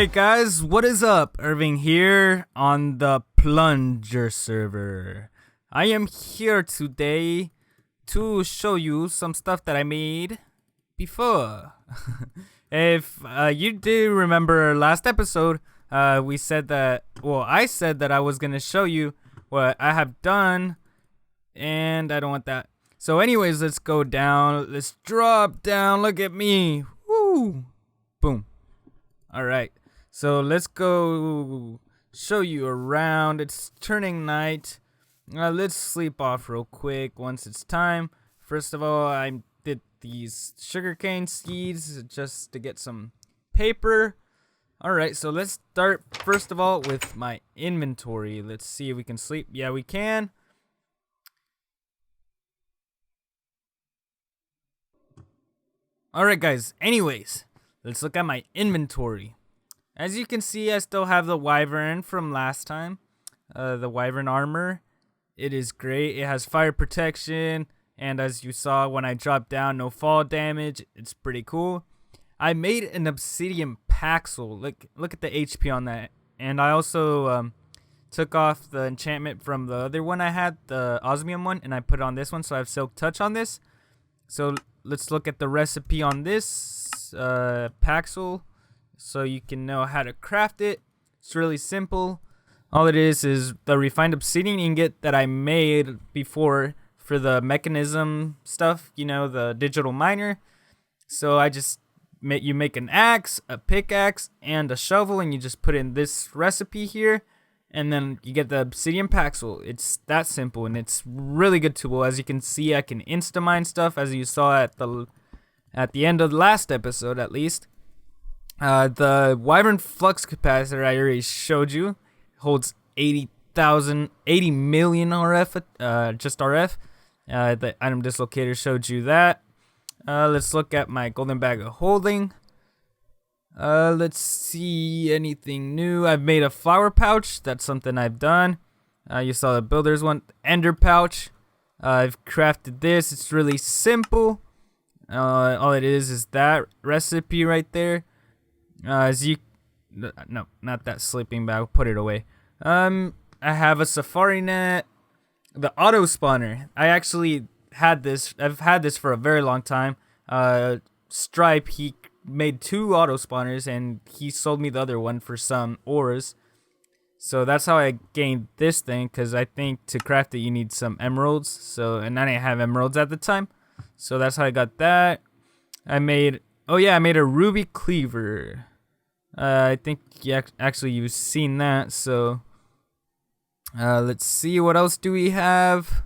Hey guys, what is up? Irving here on the Plunger server. I am here today to show you some stuff that I made before. If you do remember last episode, I said that I was going to show you what I have done, and I don't want that. So anyways, let's go down. Let's drop down. Look at me. Woo! Boom. Alright, so let's go show you around. It's turning night. Let's sleep off real quick once it's time. First of all, I did these sugarcane seeds just to get some paper. Alright, so let's start first of all with my inventory. Let's see if we can sleep. Yeah, we can. Alright guys, anyways, let's look at my inventory. As you can see, I still have the wyvern from last time. The wyvern armor. It is great. It has fire protection. And as you saw when I dropped down, no fall damage. It's pretty cool. I made an obsidian paxel. Look at the HP on that. And I also took off the enchantment from the other one I had, the osmium one. And I put it on this one, so I have silk touch on this. So let's look at the recipe on this paxel so you can know how to craft it. It's really simple. All it is the refined obsidian ingot that I made before for the mechanism stuff, you know, the digital miner. So I just you make an axe, a pickaxe, and a shovel, and you just put in this recipe here, and then you get the obsidian paxel. It's that simple, and it's really good tool. As you can see, I can insta-mine stuff, as you saw at the end of the last episode, at least. The wyvern flux capacitor I already showed you holds 80 million RF, just RF. The item dislocator showed you that. Let's look at my golden bag of holding. Let's see anything new. I've made a flower pouch. That's something I've done. You saw the builder's one. Ender pouch. I've crafted this. It's really simple. All it is that recipe right there. No, not that sleeping bag. I'll put it away. I have a safari net. The auto spawner. I actually had this. I've had this for a very long time. Stripe, he made 2 auto spawners, and he sold me the other one for some ores. So that's how I gained this thing, because I think to craft it you need some emeralds. So, and I didn't have emeralds at the time, so that's how I got that. I made a ruby cleaver. I think you've seen that. So let's see, what else do we have?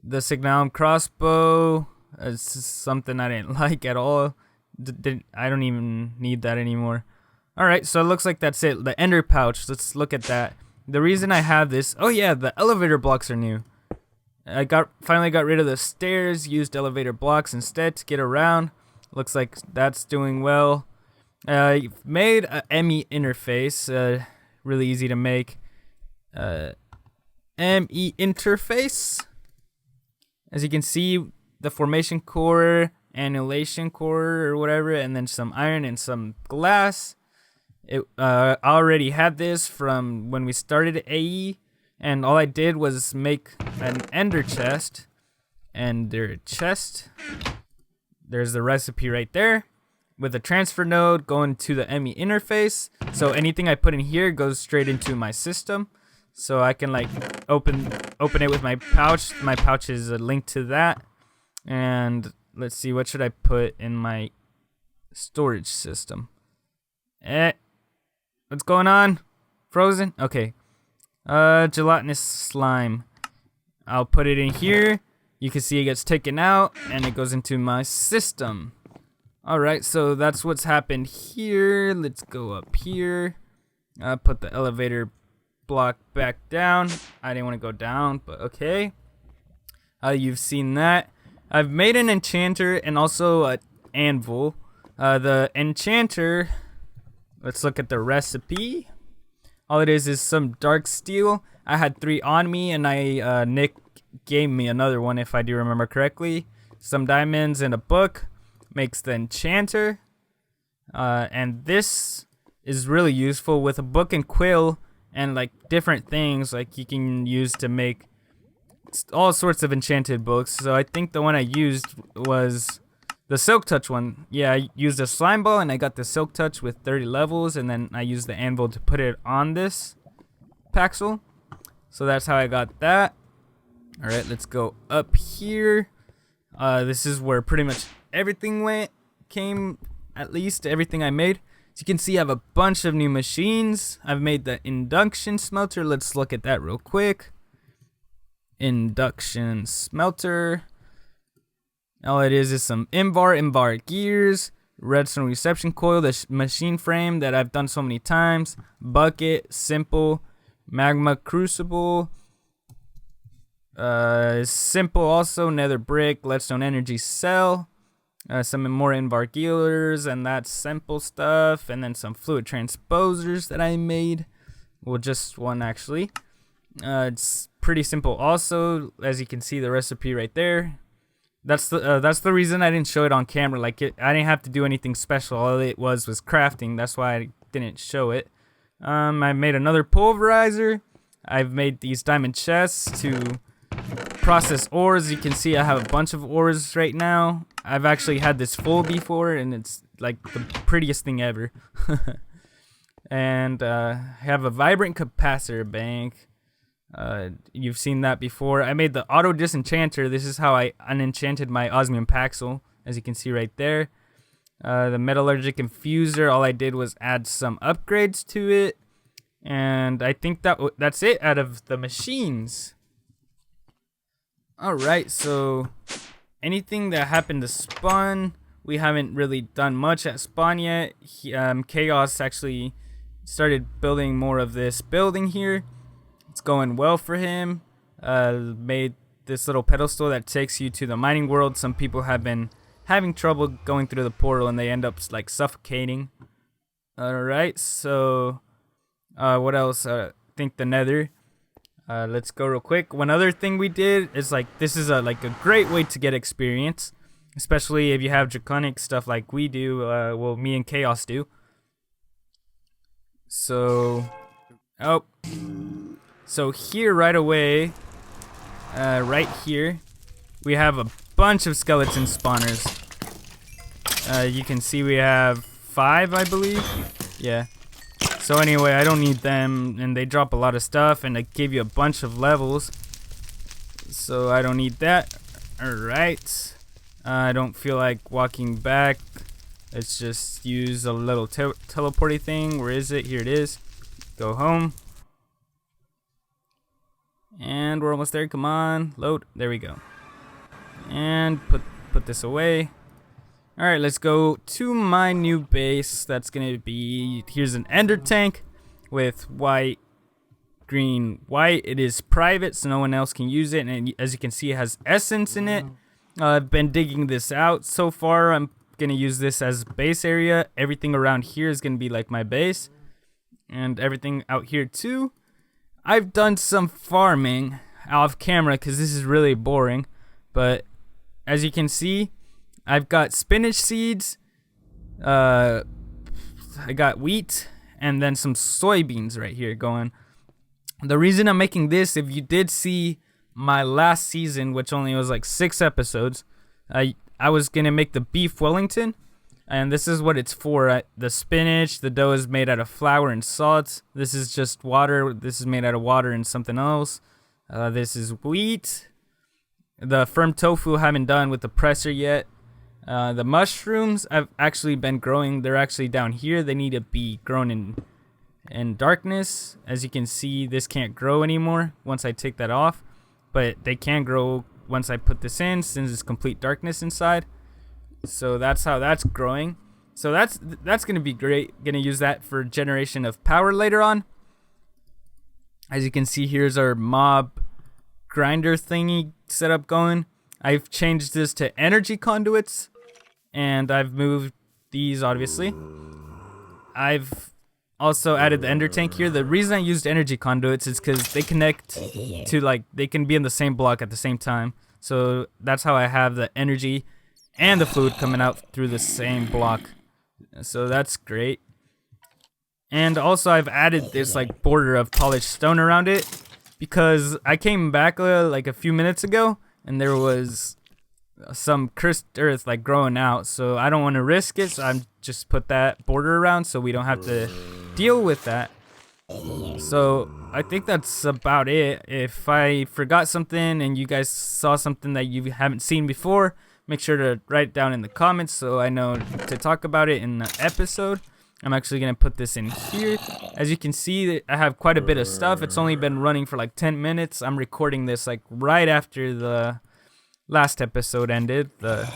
The signalum crossbow. It's something I didn't like at all. I don't even need that anymore. Alright, so it looks like that's it. The ender pouch, let's look at that. The reason I have this, the elevator blocks are new. I finally got rid of the stairs, used elevator blocks instead to get around. Looks like that's doing well. Made a ME interface, really easy to make. ME interface. As you can see, the formation core, annihilation core, or whatever, and then some iron and some glass. I already had this from when we started AE, and all I did was make an ender chest. Ender chest. There's the recipe right there, with a transfer node going to the ME interface. So anything I put in here goes straight into my system. So I can open it with my pouch. My pouch is a link to that. And let's see, what should I put in my storage system? What's going on? Frozen? Okay. Gelatinous slime. I'll put it in here. You can see it gets taken out and it goes into my system. Alright, so that's what's happened here. Let's go up here. Put the elevator block back down. I didn't want to go down, but okay. You've seen that. I've made an enchanter and also an anvil. The enchanter, let's look at the recipe. All it is some dark steel. I had 3 on me, and Nick gave me another one if I do remember correctly. Some diamonds and a book makes the enchanter. And this is really useful with a book and quill and like different things like you can use to make all sorts of enchanted books. So I think the one I used was the Silk Touch one. Yeah, I used a slime ball and I got the Silk Touch with 30 levels, and then I used the anvil to put it on this Paxel. So that's how I got that. Alright, let's go up here. This is where pretty much everything came, at least everything I made. As you can see, I have a bunch of new machines. I've made the induction smelter. Let's look at that real quick. Induction smelter. All it is some Invar gears, redstone reception coil, the machine frame that I've done so many times, bucket, simple, magma crucible, simple also, nether brick, leadstone energy cell, some more Invar gears, and that's simple stuff, and then some fluid transposers that I made. Well, just one actually. It's pretty simple also, as you can see the recipe right there. That's the reason I didn't show it on camera. I didn't have to do anything special. All it was crafting. That's why I didn't show it. I made another pulverizer. I've made these diamond chests to process ores. You can see I have a bunch of ores right now. I've actually had this full before, and it's like the prettiest thing ever. And I have a vibrant capacitor bank. You've seen that before. I made the auto disenchanter. This is how I unenchanted my osmium Paxel, as you can see right there. The metallurgic infuser, all I did was add some upgrades to it, and I think that's it out of the machines. Alright, so anything that happened to spawn, we haven't really done much at spawn yet. Chaos actually started building more of this building here. It's going well for him. Made this little pedestal that takes you to the mining world. Some people have been having trouble going through the portal and they end up like suffocating. Alright, so what else? I think the nether. Let's go real quick. One other thing we did is this is a great way to get experience, especially if you have draconic stuff like we do. Well, me and Chaos do. So here right away, right here, we have a bunch of skeleton spawners. You can see we have 5, I believe. Yeah. So anyway, I don't need them, and they drop a lot of stuff, and they give you a bunch of levels. So I don't need that. Alright. I don't feel like walking back. Let's just use a little teleporty thing. Where is it? Here it is. Go home. And we're almost there. Come on, load. There we go. And put this away. All right, let's go to my new base. That's gonna be, here's an ender tank with white, green, white. It is private, so no one else can use it. And as you can see, it has essence in it. I've been digging this out so far. I'm gonna use this as base area. Everything around here is gonna be like my base, and everything out here too. I've done some farming off camera because this is really boring, but as you can see, I've got spinach seeds, I got wheat, and then some soybeans right here going. The reason I'm making this, if you did see my last season, which only was like 6 episodes, I was gonna make the beef Wellington, and this is what it's for. The spinach, the dough is made out of flour and salt. This is just water. This is made out of water and something else. This is wheat. The firm tofu I haven't done with the presser yet. The mushrooms I've actually been growing. They're actually down here. They need to be grown in darkness. As you can see, this can't grow anymore once I take that off. But they can grow once I put this in, since it's complete darkness inside. So that's how that's growing. So that's gonna be great. Gonna use that for generation of power later on. As you can see, here's our mob grinder thingy setup going. I've changed this to energy conduits, and I've moved these obviously. I've also added the ender tank here. The reason I used energy conduits is because they connect to they can be in the same block at the same time. So that's how I have the energy and the food coming out through the same block. So that's great. And also I've added this like border of polished stone around it because I came back like a few minutes ago and there was some cursed earth like growing out, so I don't want to risk it, so I'm just put that border around so we don't have to deal with that. So I think that's about it. If I forgot something and you guys saw something that you haven't seen before, make sure to write it down in the comments so I know to talk about it in the episode. I'm actually going to put this in here. As you can see, I have quite a bit of stuff. It's only been running for like 10 minutes. I'm recording this like right after the last episode ended, the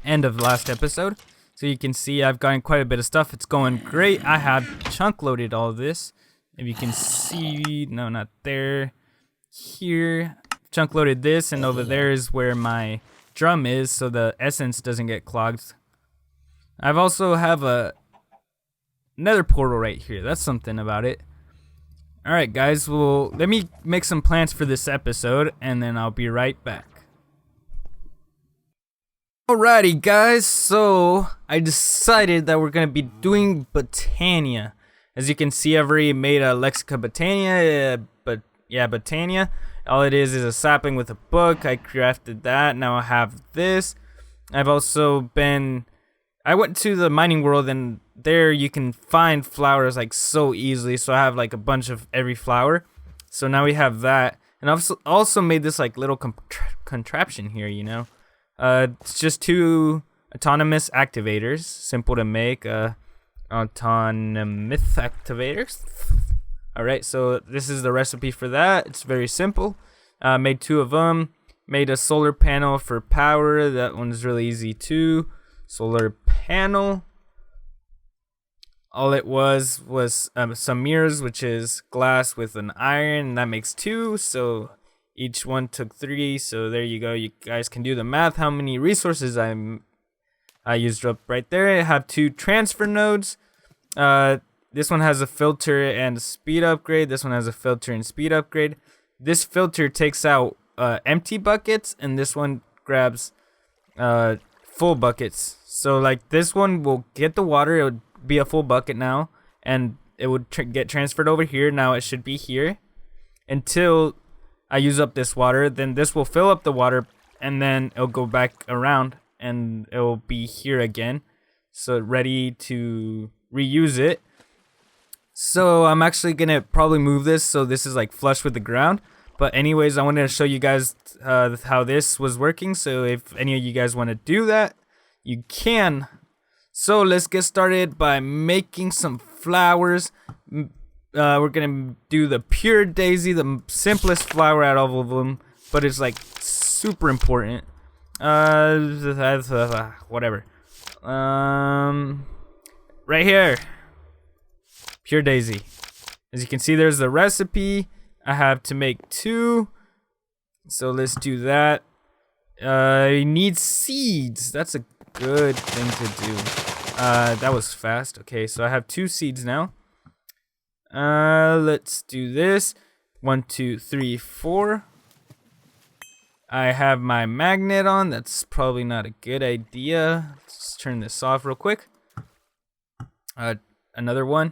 end of the last episode. So you can see I've gotten quite a bit of stuff. It's going great. I have chunk loaded all of this. If you can see, no, not there. Here, chunk loaded this, and over there is where my drum is, so the essence doesn't get clogged. I've also have another portal right here. That's something about it. Alright guys, well, let me make some plants for this episode, and then I'll be right back. Alrighty guys, so I decided that we're going to be doing Botania. As you can see, I've already made a Lexica Botania, but yeah, Botania. All it is a sapling with a book. I crafted that. Now I have this. I've also been... I went to the mining world and there you can find flowers like so easily. So I have like a bunch of every flower. So now we have that. And I've also made this like little contraption here, you know. It's just 2 autonomous activators. Simple to make. Autonomous activators. Alright, so this is the recipe for that. It's very simple. Made 2 of them. Made a solar panel for power. That one's really easy too. Solar panel. All it was some mirrors, which is glass with an iron. And that makes 2. So each one took 3. So there you go. You guys can do the math. How many resources I used up right there. I have 2 transfer nodes. This one has a filter and a speed upgrade. This one has a filter and speed upgrade. This filter takes out empty buckets, and this one grabs full buckets. So like this one will get the water. It would be a full bucket now, and it would get transferred over here. Now it should be here until I use up this water. Then this will fill up the water, and then it'll go back around, and it will be here again. So ready to reuse it. So I'm actually gonna probably move this so this is like flush with the ground. But anyways, I wanted to show you guys how this was working. So if any of you guys want to do that, you can. So let's get started by making some flowers. We're gonna do the pure daisy, the simplest flower out of all of them, but it's like super important. Whatever. Right here, pure daisy. As you can see, there's the recipe. I have to make 2, so let's do that. You need seeds. That's a good thing to do. That was fast. Okay, so I have 2 seeds now. Let's do this. 1, 2, 3, 4. I have my magnet on. That's probably not a good idea. Let's turn this off real quick. Another one.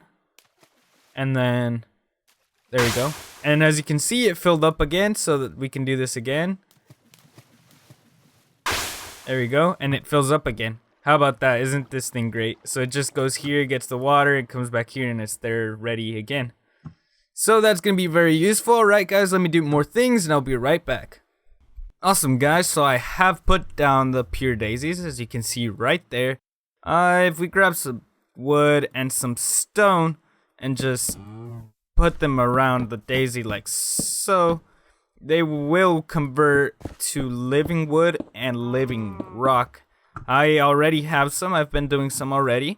And then there we go. And as you can see, it filled up again, so that we can do this again. There we go. And it fills up again. How about that? Isn't this thing great? So it just goes here, gets the water, it comes back here, and it's there ready again. So that's going to be very useful. Alright guys, let me do more things and I'll be right back. Awesome guys, so I have put down the pure daisies, as you can see right there. If we grab some wood and some stone and just put them around the daisy like so, they will convert to living wood and living rock. I already have some. I've been doing some already.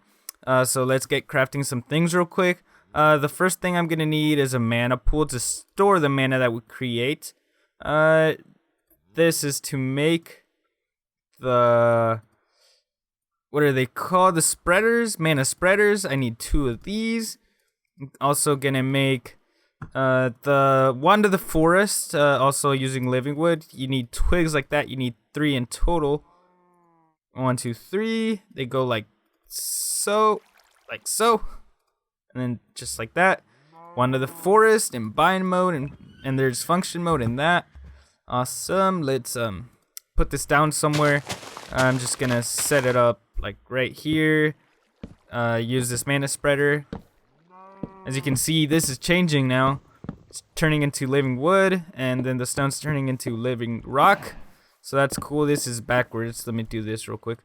So let's get crafting some things real quick. The first thing I'm going to need is a mana pool to store the mana that we create. This is to make the... what are they called? The spreaders? Mana spreaders. I need 2 of these. Also going to make the wand of the forest. Also using living wood. You need twigs like that. You need 3 in total. 1, 2, 3. They go like so. Like so. And then just like that, Wand of the Forest in bind mode, and there's function mode in that. Awesome. Let's put this down somewhere. I'm just gonna set it up like right here. Use this mana spreader. As you can see, this is changing now. It's turning into living wood, and then the stone's turning into living rock. So that's cool. This is backwards. Let me do this real quick.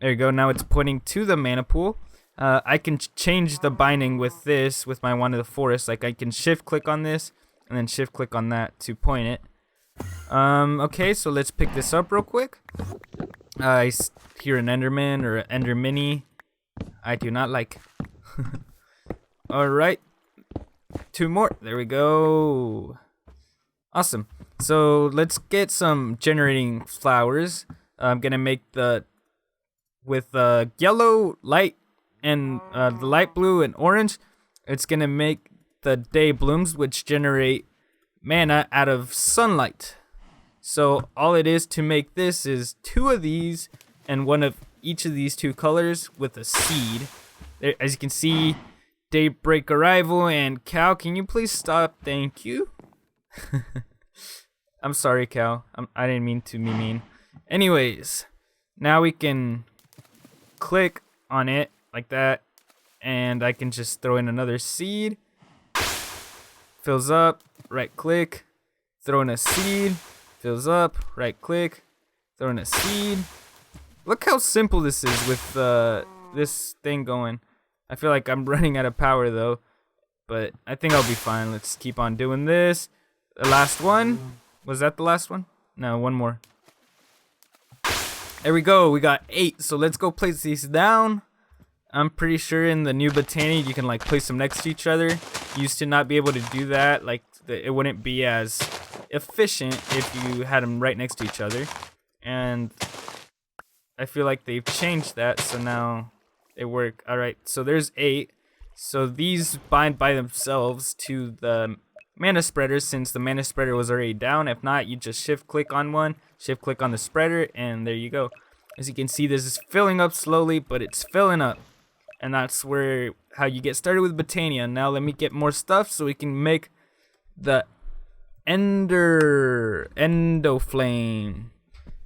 There you go. Now it's pointing to the mana pool. I can change the binding with this, with my Wand of the Forest. Like, I can shift click on this and then shift click on that to point it. Okay, so let's pick this up real quick. I hear an Enderman or an Ender Mini. I do not like. Alright. 2 more. There we go. Awesome. So let's get some generating flowers. I'm gonna make with yellow, light, and the light blue and orange. It's gonna make the day blooms, which generate mana out of sunlight. So all it is to make this is 2 of these and 1 of each of these 2 colors with a seed. There, as you can see, daybreak arrival and cow. Can you please stop? Thank you. I'm sorry, cow. I didn't mean to be mean. Anyways, now we can click on it like that, and I can just throw in another seed. Fills up, right click, throw in a seed. Fills up, right click, throw in a seed. Look how simple this is with this thing going. I feel like I'm running out of power though, but I think I'll be fine. Let's keep on doing this. The last one. Was that the last one? No, 1 more. There we go. We got 8. So let's go place these down. I'm pretty sure in the new Botania you can like place them next to each other. Used to not be able to do that. Like it wouldn't be as efficient if you had them right next to each other. And I feel like they've changed that, so now they work. Alright, so there's 8. So these bind by themselves to the mana spreader, since the mana spreader was already down. If not, you just shift click on one, shift click on the spreader, and there you go. As you can see, this is filling up slowly, but it's filling up. And that's how you get started with Botania. Now let me get more stuff so we can make the Endo Flame.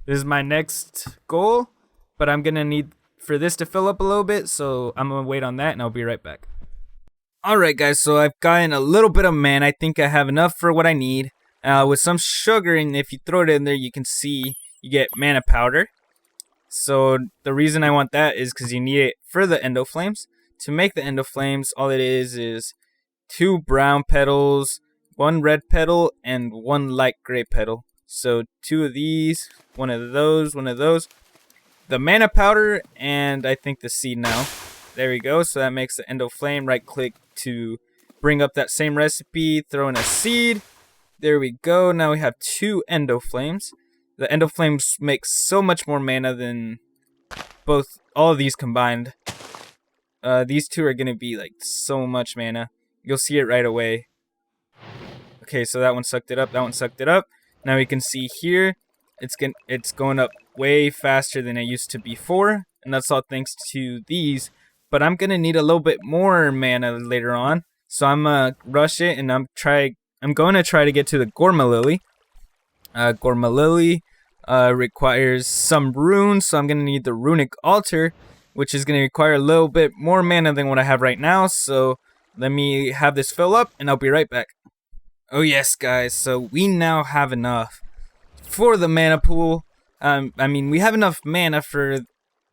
This is my next goal, but I'm gonna need for this to fill up a little bit, so I'm gonna wait on that and I'll be right back. Alright guys, so I've gotten a little bit of mana. I think I have enough for what I need. With some sugar, and if you throw it in there, you can see you get mana powder. So the reason I want that is because you need it for the Endo Flames. To make the Endo Flames, all it is 2 brown petals, 1 red petal, and 1 light gray petal. So 2 of these, 1 of those, 1 of those. The mana powder, and I think the seed now. There we go. So that makes the Endo Flame. Right click to bring up that same recipe, throw in a seed. There we go. Now we have 2 Endo Flames. The Endo Flames make so much more mana than all of these combined. These 2 are going to be like so much mana. You'll see it right away. Okay, so that one sucked it up. That one sucked it up. Now we can see here, it's going up way faster than it used to before. And that's all thanks to these. But I'm going to need a little bit more mana later on. So I'm going to rush it, and I'm going to try to get to the gourmaryllys. Gourmaryllys requires some runes, so I'm going to need the runic altar, which is going to require a little bit more mana than what I have right now. So let me have this fill up, and I'll be right back. Oh yes, guys, so we now have enough for the mana pool. We have enough mana for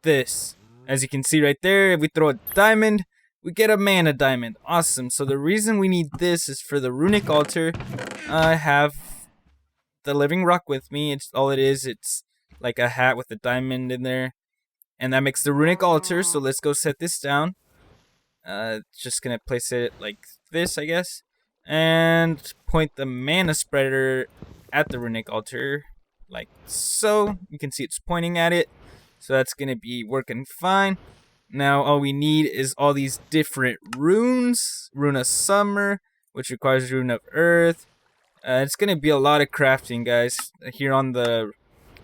this. As you can see right there, if we throw a diamond, we get a mana diamond. Awesome. So the reason we need this is for the runic altar. I have the living rock with me. It's like a hat with a diamond in there, and that makes the runic altar. So let's go set this down. Just gonna place it like this, I guess, and point the mana spreader at the runic altar like so. You can see it's pointing at it, so that's gonna be working fine. Now all we need is all these different runes. Rune of Summer, which requires Rune of Earth. It's going to be a lot of crafting, guys, here on the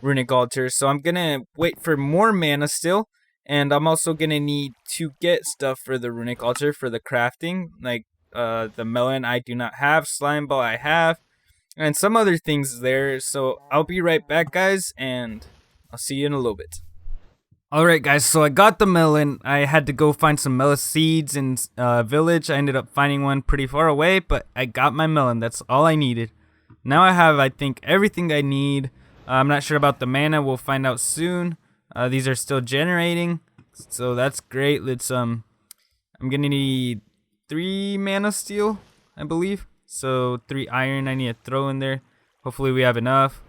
runic altar. So I'm going to wait for more mana still. And I'm also gonna need to get stuff for the runic altar for the crafting, like the melon I do not have, slime ball I have, and some other things there. So I'll be right back, guys, and I'll see you in a little bit. Alright guys, so I got the melon. I had to go find some melon seeds in village. I ended up finding one pretty far away, but I got my melon. That's all I needed. Now I have, I think, everything I need. I'm not sure about the mana. We'll find out soon. These are still generating, so that's great. I'm gonna need 3 mana steel, I believe. So 3 iron I need to throw in there. Hopefully we have enough.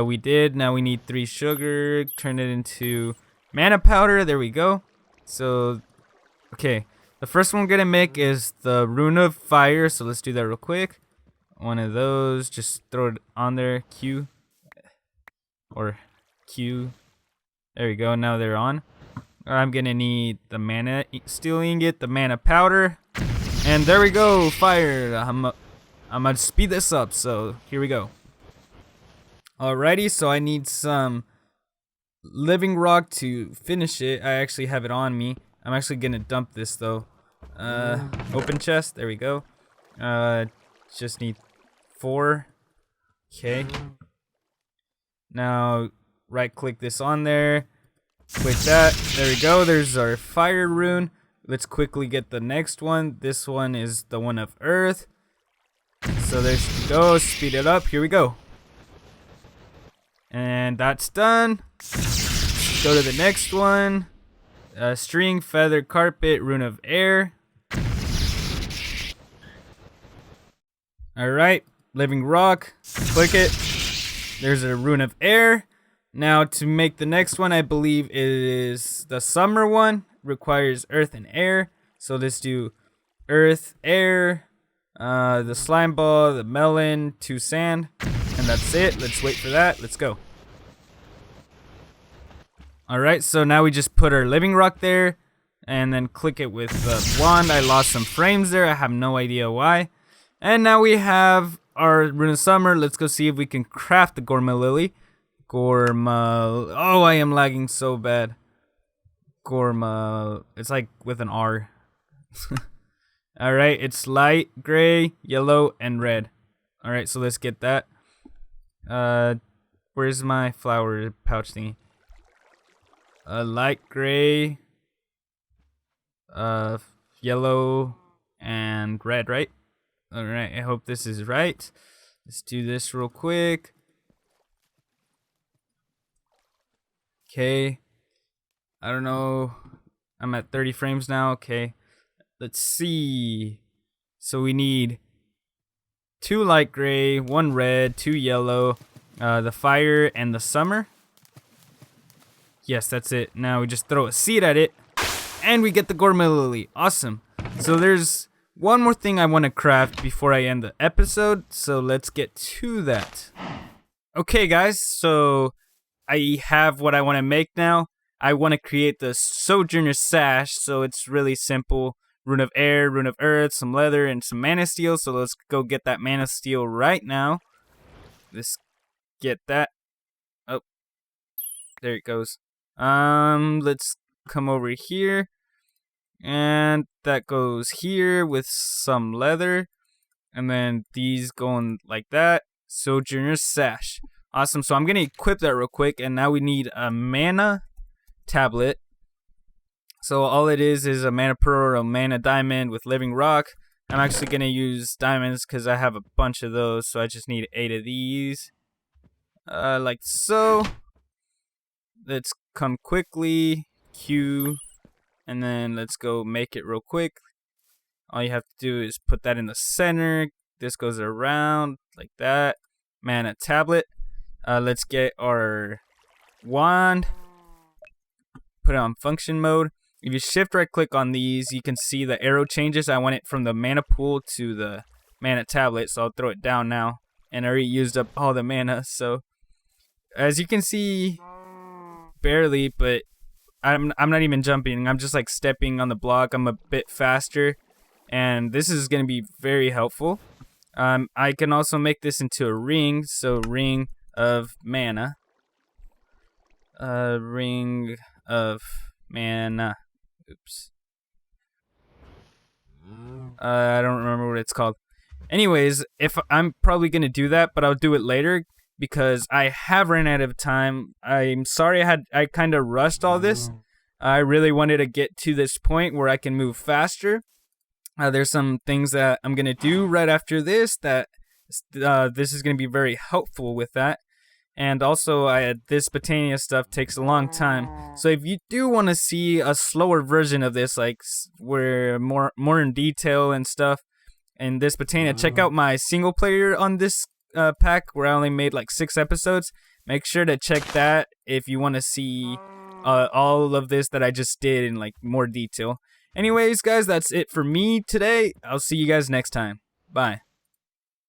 We did. Now we need 3 sugar. Turn it into mana powder. There we go. So, okay. The first one I'm going to make is the rune of fire. So let's do that real quick. One of those. Just throw it on there. Q. Or Q. There we go. Now they're on. I'm going to need the mana steel ingot, the mana powder. And there we go. Fire. I'm going to speed this up. So here we go. Alrighty, so I need some living rock to finish it. I actually have it on me. I'm actually gonna dump this though. Open chest, there we go. Just need 4. Okay. Now right click this on there. Click that. There we go. There's our fire rune. Let's quickly get the next one. This one is the one of earth. So there we go. Speed it up. Here we go. And that's done. Go to the next one. String, feather, carpet, rune of air. Alright, living rock. Click it. There's a rune of air. Now to make the next one, I believe it is the summer one. Requires earth and air. So let's do earth, air, the slime ball, the melon, 2 sand. And that's it. Let's wait for that. Let's go. Alright, so now we just put our living rock there. And then click it with the wand. I lost some frames there. I have no idea why. And now we have our rune of summer. Let's go see if we can craft the gourmaryllys. Oh, I am lagging so bad. It's like with an R. Alright, it's light, gray, yellow, and red. Alright, so let's get that. Where's my flower pouch thingy? Light gray, yellow, and red, right? Alright, I hope this is right. Let's do this real quick. Okay. I don't know. I'm at 30 frames now. Okay. Let's see. So we need 2 light gray, 1 red, 2 yellow, the fire, and the summer. Yes, that's it. Now we just throw a seed at it, and we get the gourmaryllys. Awesome. So there's one more thing I want to craft before I end the episode, so let's get to that. Okay, guys, so I have what I want to make now. I want to create the soujourners sash, so it's really simple. Rune of air, rune of earth, some leather, and some mana steel. So let's go get that mana steel right now. Let's get that. Oh, there it goes. Let's come over here. And that goes here with some leather. And then these going like that. Soujourners sash. Awesome. So I'm going to equip that real quick. And now we need a mana tablet. So all it is a mana pearl, a mana diamond with living rock. I'm actually going to use diamonds because I have a bunch of those. So I just need 8 of these. Like so. Let's come quickly. Q. And then let's go make it real quick. All you have to do is put that in the center. This goes around like that. Mana tablet. Let's get our wand. Put it on function mode. If you shift right click on these, you can see the arrow changes. I want it from the mana pool to the mana tablet, so I'll throw it down now. And I already used up all the mana, so as you can see, barely, but I'm not even jumping. I'm just like stepping on the block. I'm a bit faster, and this is going to be very helpful. I can also make this into a ring, so ring of mana. Ring of mana. Oops. I don't remember what it's called. Anyways, if I'm probably gonna do that, but I'll do it later because I have run out of time. I'm sorry I kind of rushed all this. I really wanted to get to this point where I can move faster. There's some things that I'm gonna do right after this that this is gonna be very helpful with that. And also, this Botania stuff takes a long time. So if you do want to see a slower version of this, like where more in detail and stuff, and this Botania, check out my single player on this pack where I only made like 6 episodes. Make sure to check that if you want to see all of this that I just did in like more detail. Anyways, guys, that's it for me today. I'll see you guys next time. Bye.